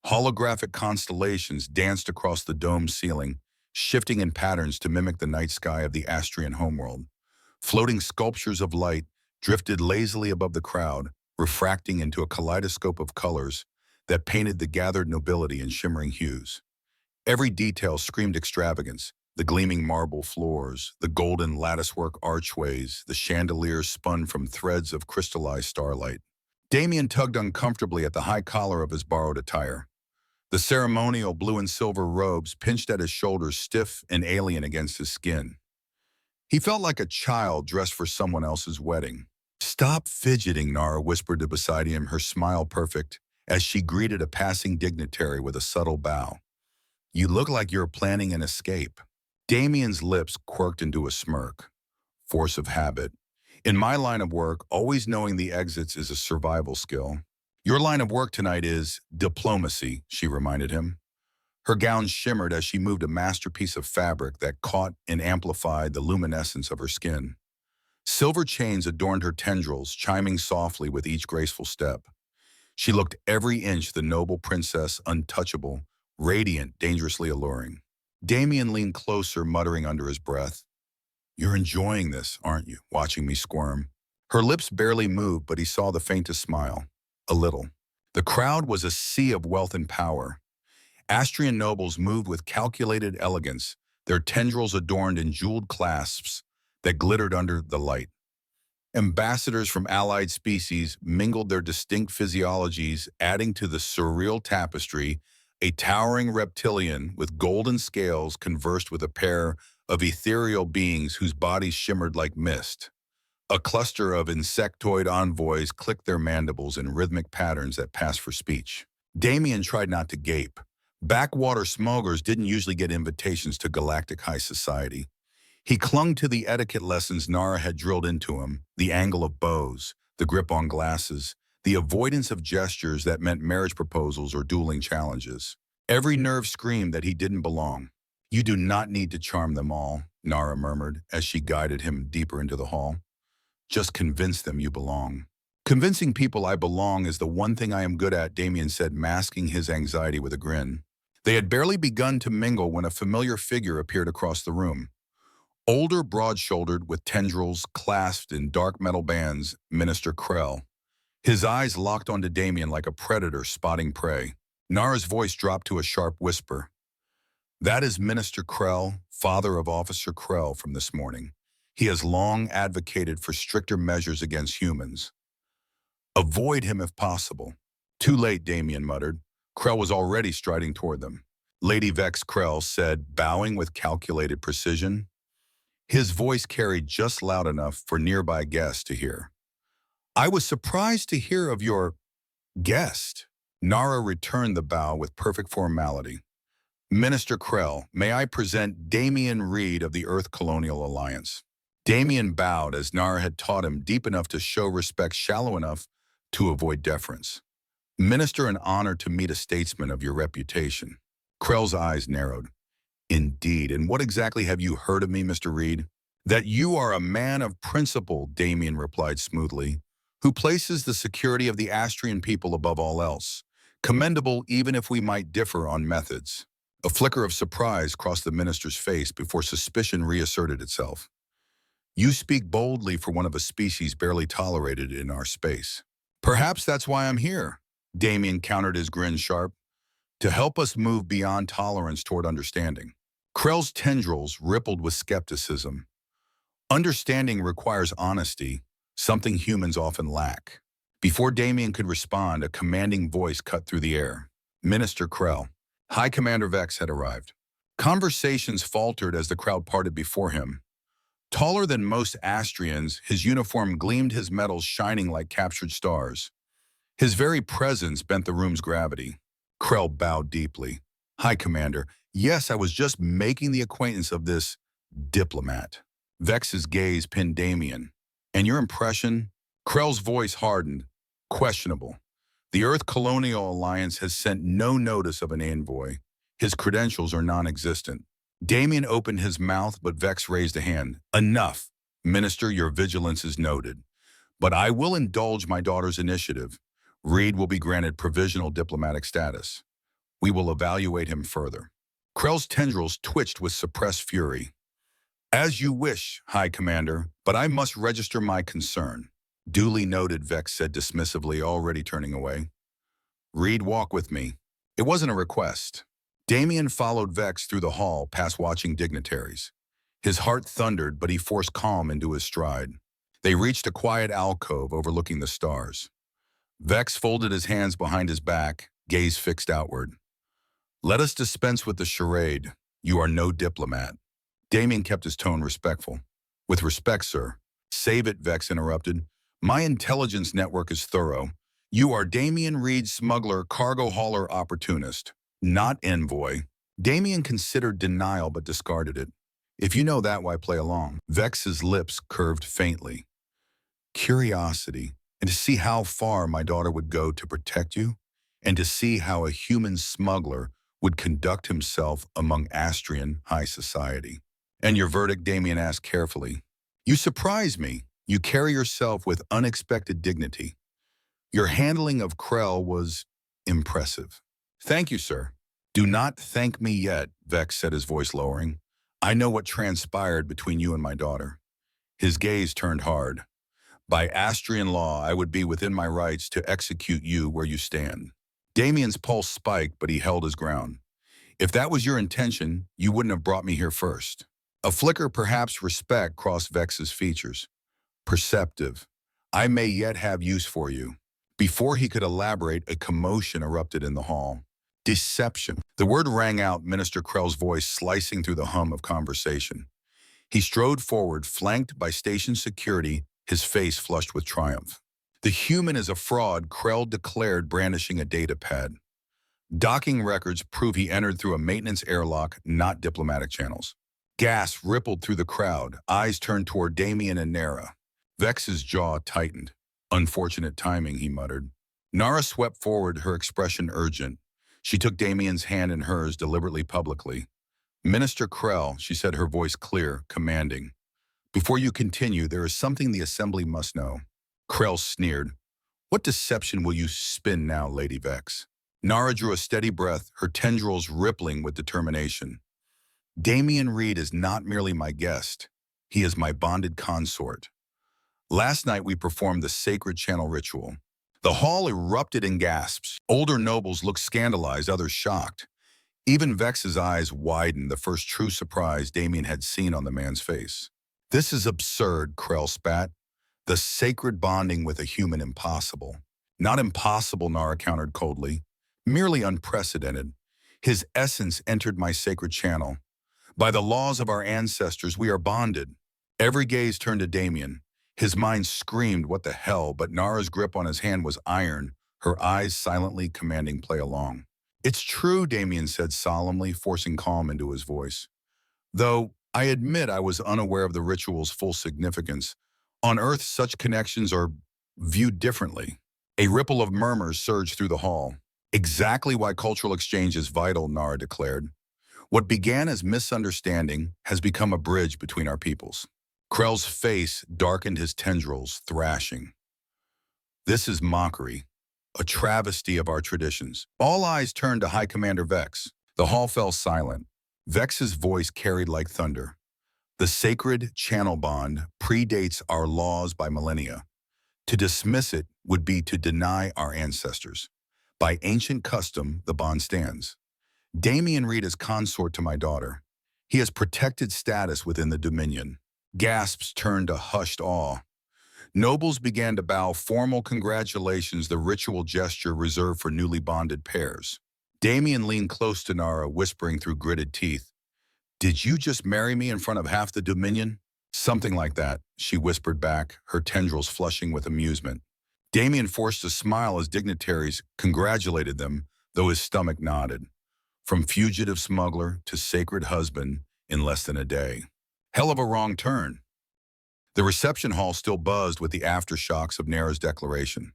Holographic constellations danced across the domed ceiling, shifting in patterns to mimic the night sky of the Astrian homeworld. Floating sculptures of light drifted lazily above the crowd, refracting into a kaleidoscope of colors that painted the gathered nobility in shimmering hues. Every detail screamed extravagance: the gleaming marble floors, the golden latticework archways, the chandeliers spun from threads of crystallized starlight. Damien tugged uncomfortably at the high collar of his borrowed attire. The ceremonial blue and silver robes pinched at his shoulders, stiff and alien against his skin. He felt like a child dressed for someone else's wedding. "Stop fidgeting," Nara whispered to beside him, her smile perfect, as she greeted a passing dignitary with a subtle bow. "You look like you're planning an escape." Damien's lips quirked into a smirk. "Force of habit. In my line of work, always knowing the exits is a survival skill." "Your line of work tonight is diplomacy," she reminded him. Her gown shimmered as she moved a masterpiece of fabric that caught and amplified the luminescence of her skin. Silver chains adorned her tendrils, chiming softly with each graceful step. She looked every inch the noble princess, untouchable, radiant, dangerously alluring. Damien leaned closer, muttering under his breath, You're enjoying this, aren't you, watching me squirm? Her lips barely moved, but he saw the faintest smile. A little. The crowd was a sea of wealth and power. Astrian nobles moved with calculated elegance, their tendrils adorned in jeweled clasps that glittered under the light. Ambassadors from allied species mingled their distinct physiologies, adding to the surreal tapestry. A towering reptilian with golden scales conversed with a pair of ethereal beings whose bodies shimmered like mist. A cluster of insectoid envoys clicked their mandibles in rhythmic patterns that passed for speech. Damien tried not to gape. Backwater smugglers didn't usually get invitations to galactic high society. He clung to the etiquette lessons Nara had drilled into him, the angle of bows, the grip on glasses, the avoidance of gestures that meant marriage proposals or dueling challenges. Every nerve screamed that he didn't belong. You do not need to charm them all, Nara murmured as she guided him deeper into the hall. Just convince them you belong. Convincing people I belong is the one thing I am good at, Damien said, masking his anxiety with a grin. They had barely begun to mingle when a familiar figure appeared across the room. Older, broad-shouldered, with tendrils clasped in dark metal bands, Minister Krell. His eyes locked onto Damien like a predator spotting prey. Nara's voice dropped to a sharp whisper. That is Minister Krell, father of Officer Krell from this morning. He has long advocated for stricter measures against humans. Avoid him if possible. Too late, Damien muttered. Krell was already striding toward them. Lady Vex Krell said, bowing with calculated precision. His voice carried just loud enough for nearby guests to hear. I was surprised to hear of your guest. Nara returned the bow with perfect formality. Minister Krell, may I present Damien Reed of the Earth Colonial Alliance. Damien bowed as Nara had taught him, deep enough to show respect, shallow enough to avoid deference. Minister, an honor to meet a statesman of your reputation. Krell's eyes narrowed. Indeed, and what exactly have you heard of me, Mr. Reed? That you are a man of principle, Damien replied smoothly, who places the security of the Astrian people above all else. Commendable even if we might differ on methods. A flicker of surprise crossed the minister's face before suspicion reasserted itself. You speak boldly for one of a species barely tolerated in our space. Perhaps that's why I'm here, Damien countered, his grin sharp. To help us move beyond tolerance toward understanding. Krell's tendrils rippled with skepticism. Understanding requires honesty, something humans often lack. Before Damien could respond, a commanding voice cut through the air. Minister Krell. High Commander Vex had arrived. Conversations faltered as the crowd parted before him. Taller than most Astrians, his uniform gleamed, his metals shining like captured stars. His very presence bent the room's gravity. Krell bowed deeply. High Commander, yes, I was just making the acquaintance of this diplomat. Vex's gaze pinned Damien. And your impression? Krell's voice hardened. Questionable. The Earth Colonial Alliance has sent no notice of an envoy. His credentials are non-existent. Damien opened his mouth, but Vex raised a hand. Enough. Minister, your vigilance is noted. But I will indulge my daughter's initiative. Reed will be granted provisional diplomatic status. We will evaluate him further. Krell's tendrils twitched with suppressed fury. As you wish, High Commander, but I must register my concern. Duly noted, Vex said dismissively, already turning away. Reed, walk with me. It wasn't a request. Damien followed Vex through the hall, past watching dignitaries. His heart thundered, but he forced calm into his stride. They reached a quiet alcove overlooking the stars. Vex folded his hands behind his back, gaze fixed outward. Let us dispense with the charade. You are no diplomat. Damien kept his tone respectful. With respect, sir. Save it, Vex interrupted. My intelligence network is thorough. You are Damien Reed, smuggler, cargo hauler, opportunist. Not envoy. Damien considered denial but discarded it. If you know that, why play along? Vex's lips curved faintly. Curiosity. And to see how far my daughter would go to protect you, and to see how a human smuggler would conduct himself among Astrian high society. And your verdict, Damien asked carefully. You surprise me. You carry yourself with unexpected dignity. Your handling of Krell was impressive. Thank you, sir. Do not thank me yet, Vex said, his voice lowering. I know what transpired between you and my daughter. His gaze turned hard. By Astrian law, I would be within my rights to execute you where you stand. Damien's pulse spiked, but he held his ground. If that was your intention, you wouldn't have brought me here first. A flicker, perhaps respect, crossed Vex's features. Perceptive. I may yet have use for you. Before he could elaborate, a commotion erupted in the hall. Deception. The word rang out, Minister Krell's voice slicing through the hum of conversation. He strode forward, flanked by station security, his face flushed with triumph. The human is a fraud, Krell declared, brandishing a data pad. Docking records prove he entered through a maintenance airlock, not diplomatic channels. Gasps rippled through the crowd, eyes turned toward Damien and Nara. Vex's jaw tightened. Unfortunate timing, he muttered. Nara swept forward, her expression urgent. She took Damien's hand in hers deliberately publicly. Minister Krell, she said, her voice clear, commanding. Before you continue, there is something the Assembly must know. Krell sneered. What deception will you spin now, Lady Vex? Nara drew a steady breath, her tendrils rippling with determination. Damien Reed is not merely my guest. He is my bonded consort. Last night we performed the sacred channel ritual. The hall erupted in gasps. Older nobles looked scandalized, others shocked. Even Vex's eyes widened, the first true surprise Damien had seen on the man's face. This is absurd, Krell spat. The sacred bonding with a human impossible. Not impossible, Nara countered coldly. Merely unprecedented. His essence entered my sacred channel. By the laws of our ancestors, we are bonded. Every gaze turned to Damien. His mind screamed, what the hell, but Nara's grip on his hand was iron, her eyes silently commanding play along. It's true, Damien said solemnly, forcing calm into his voice. Though I admit I was unaware of the ritual's full significance. On Earth, such connections are viewed differently. A ripple of murmurs surged through the hall. Exactly why cultural exchange is vital, Nara declared. What began as misunderstanding has become a bridge between our peoples. Krell's face darkened, his tendrils thrashing. This is mockery, a travesty of our traditions. All eyes turned to High Commander Vex. The hall fell silent. Vex's voice carried like thunder. The sacred channel bond predates our laws by millennia. To dismiss it would be to deny our ancestors. By ancient custom, the bond stands. Damien Reed is consort to my daughter. He has protected status within the Dominion. Gasps turned to hushed awe. Nobles began to bow formal congratulations, the ritual gesture reserved for newly bonded pairs. Damien leaned close to Nara, whispering through gritted teeth, "Did you just marry me in front of half the Dominion?" "Something like that," she whispered back, her tendrils flushing with amusement. Damien forced a smile as dignitaries congratulated them, though his stomach nodded. From fugitive smuggler to sacred husband in less than a day. Hell of a wrong turn. The reception hall still buzzed with the aftershocks of Nara's declaration.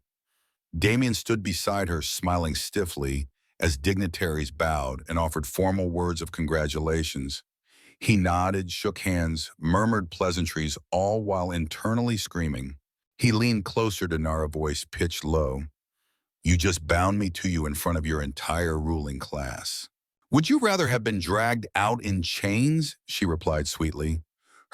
Damien stood beside her, smiling stiffly as dignitaries bowed and offered formal words of congratulations. He nodded, shook hands, murmured pleasantries, all while internally screaming. He leaned closer to Nara, voice pitched low. "You just bound me to you in front of your entire ruling class. Would you rather have been dragged out in chains?" she replied sweetly,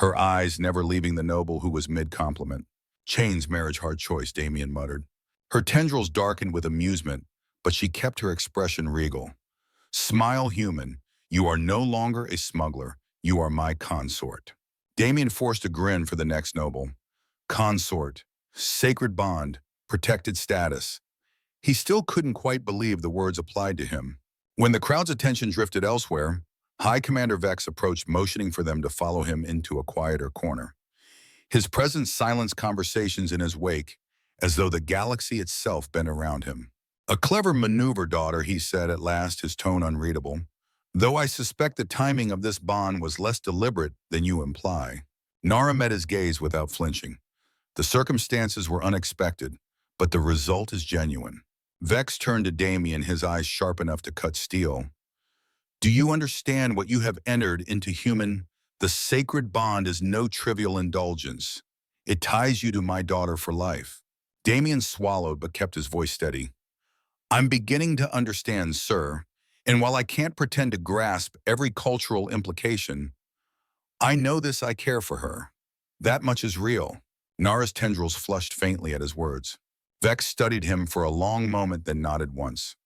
her eyes never leaving the noble who was mid-compliment. "Chains, marriage, hard choice," Damien muttered. Her tendrils darkened with amusement, but she kept her expression regal. "Smile, human. You are no longer a smuggler. You are my consort." Damien forced a grin for the next noble. Consort, sacred bond, protected status. He still couldn't quite believe the words applied to him. When the crowd's attention drifted elsewhere, High Commander Vex approached, motioning for them to follow him into a quieter corner. His presence silenced conversations in his wake, as though the galaxy itself bent around him. "A clever maneuver, daughter," he said at last, his tone unreadable. "Though I suspect the timing of this bond was less deliberate than you imply." Nara met his gaze without flinching. The circumstances were unexpected, but the result is genuine. Vex turned to Damien, his eyes sharp enough to cut steel. "Do you understand what you have entered into, human? The sacred bond is no trivial indulgence. It ties you to my daughter for life." Damien swallowed but kept his voice steady. "I'm beginning to understand, sir, and while I can't pretend to grasp every cultural implication, I know this, I care for her. That much is real. Nara's tendrils flushed faintly at his words. Vex studied him for a long moment, then nodded once.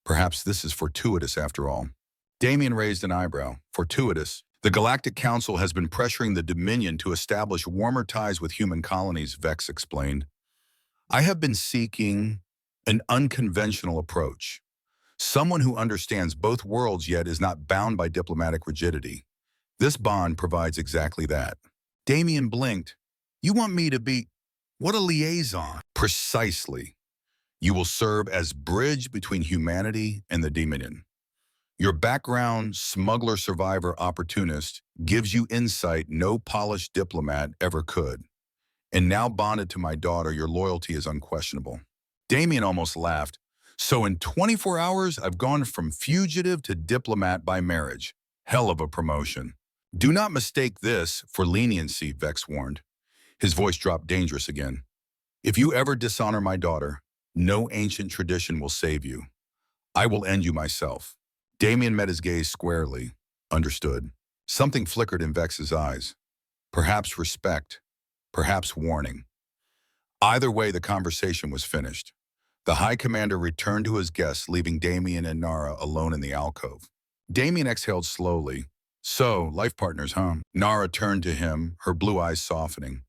Perhaps this is fortuitous after all. Damien raised an eyebrow. Fortuitous? The Galactic Council has been pressuring the Dominion to establish warmer ties with human colonies, Vex explained. I have been seeking an unconventional approach. Someone who understands both worlds yet is not bound by diplomatic rigidity. This bond provides exactly that. Damien blinked. You want me to be... What a liaison. Precisely. You will serve as bridge between humanity and the Dominion. Your background, smuggler, survivor, opportunist, gives you insight no polished diplomat ever could. And now bonded to my daughter, your loyalty is unquestionable. Damien almost laughed. So in 24 hours, I've gone from fugitive to diplomat by marriage. Hell of a promotion. Do not mistake this for leniency, Vex warned. His voice dropped dangerous again. If you ever dishonor my daughter, no ancient tradition will save you. I will end you myself. Damien met his gaze squarely. Understood. Something flickered in Vex's eyes. Perhaps respect, perhaps warning. Either way, the conversation was finished. The High Commander returned to his guests, leaving Damien and Nara alone in the alcove. Damien exhaled slowly. So, life partners, huh? Nara turned to him, her blue eyes softening.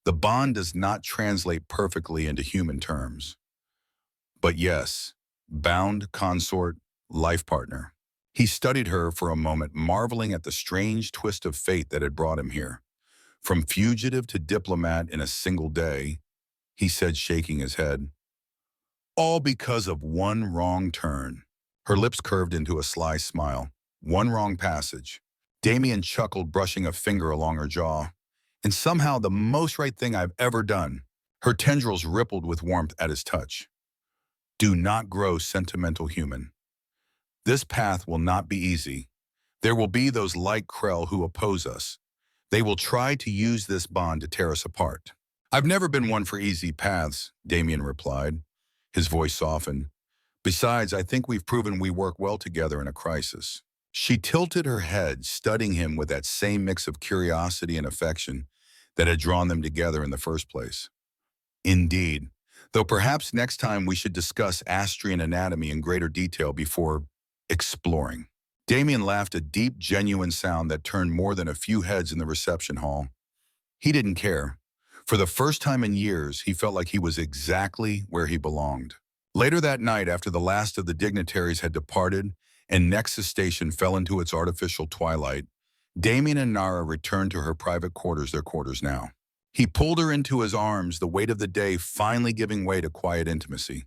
The bond does not translate perfectly into human terms. But yes, bound, consort, life partner. He studied her for a moment, marveling at the strange twist of fate that had brought him here. From fugitive to diplomat in a single day, he said, shaking his head. All because of one wrong turn. Her lips curved into a sly smile. One wrong passage. Damien chuckled, brushing a finger along her jaw. And somehow the most right thing I've ever done. Her tendrils rippled with warmth at his touch. Do not grow sentimental, human. This path will not be easy. There will be those like Krell who oppose us. They will try to use this bond to tear us apart. I've never been one for easy paths, Damien replied. His voice softened. Besides, I think we've proven we work well together in a crisis. She tilted her head, studying him with that same mix of curiosity and affection that had drawn them together in the first place. Indeed, though perhaps next time we should discuss Astrian anatomy in greater detail before exploring. Damien laughed, a deep, genuine sound that turned more than a few heads in the reception hall. He didn't care. For the first time in years, he felt like he was exactly where he belonged. Later that night, after the last of the dignitaries had departed and Nexus Station fell into its artificial twilight, Damien and Nara returned to her private quarters, their quarters now. He pulled her into his arms, the weight of the day finally giving way to quiet intimacy.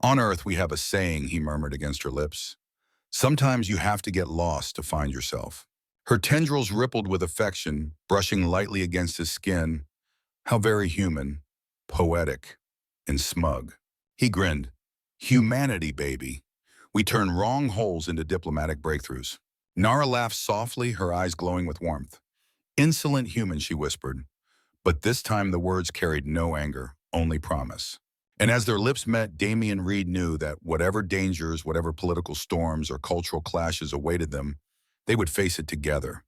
On Earth, we have a saying, he murmured against her lips. Sometimes you have to get lost to find yourself. Her tendrils rippled with affection, brushing lightly against his skin. How very human, poetic, and smug. He grinned. Humanity, baby. We turn wrong holes into diplomatic breakthroughs. Nara laughed softly, her eyes glowing with warmth. Insolent human, she whispered. But this time the words carried no anger, only promise. And as their lips met, Damien Reed knew that whatever dangers, whatever political storms or cultural clashes awaited them, they would face it together.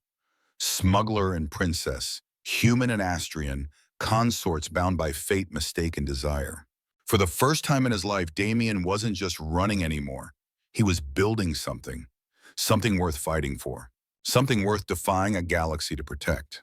Smuggler and princess, human and Astrian, consorts bound by fate, mistake, and desire. For the first time in his life, Damien wasn't just running anymore. He was building something worth fighting for, something worth defying a galaxy to protect.